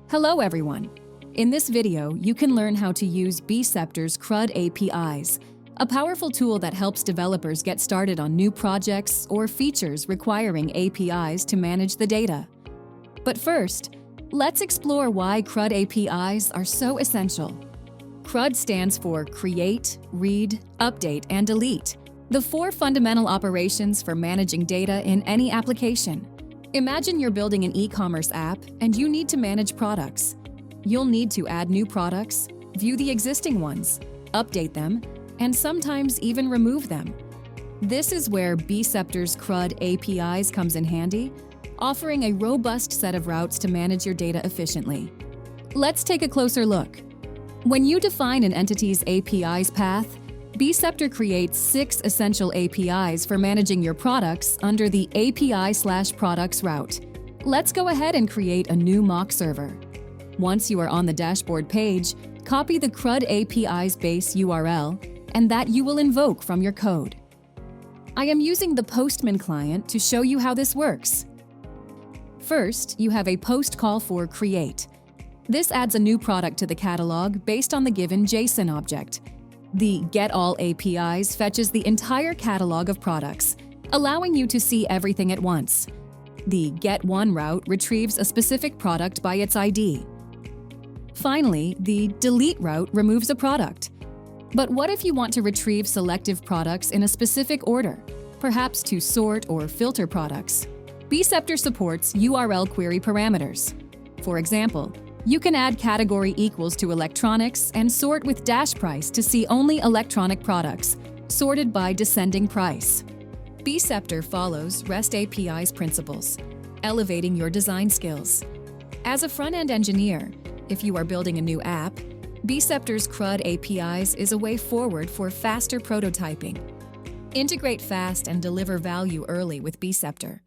Hello everyone! In this video, you can learn how to use Beeceptor's CRUD APIs, a powerful tool that helps developers get started on new projects or features requiring APIs to manage the data. But first, let's explore why CRUD APIs are so essential. CRUD stands for Create, Read, Update, and Delete, the four fundamental operations for managing data in any application. Imagine you're building an e-commerce app and you need to manage products. You'll need to add new products, view the existing ones, update them, and sometimes even remove them. This is where Beeceptor's CRUD APIs comes in handy, offering a robust set of routes to manage your data efficiently. Let's take a closer look. When you define an entity's APIs path, Beeceptor creates 6 essential APIs for managing your products under the API/products route. Let's go ahead and create a new mock server. Once you are on the dashboard page, copy the CRUD API's base URL, and that you will invoke from your code. I am using the Postman client to show you how this works. First, you have a post call for create. This adds a new product to the catalog based on the given JSON object. The getAll APIs fetches the entire catalog of products, allowing you to see everything at once. The getOne route retrieves a specific product by its ID. Finally, the delete route removes a product. But what if you want to retrieve selective products in a specific order, perhaps to sort or filter products? Beeceptor supports URL query parameters. For example, you can add category equals to electronics and sort with dash price to see only electronic products, sorted by descending price. Beeceptor follows REST API's principles, elevating your design skills. As a front-end engineer, if you are building a new app, Beeceptor's CRUD APIs is a way forward for faster prototyping. Integrate fast and deliver value early with Beeceptor.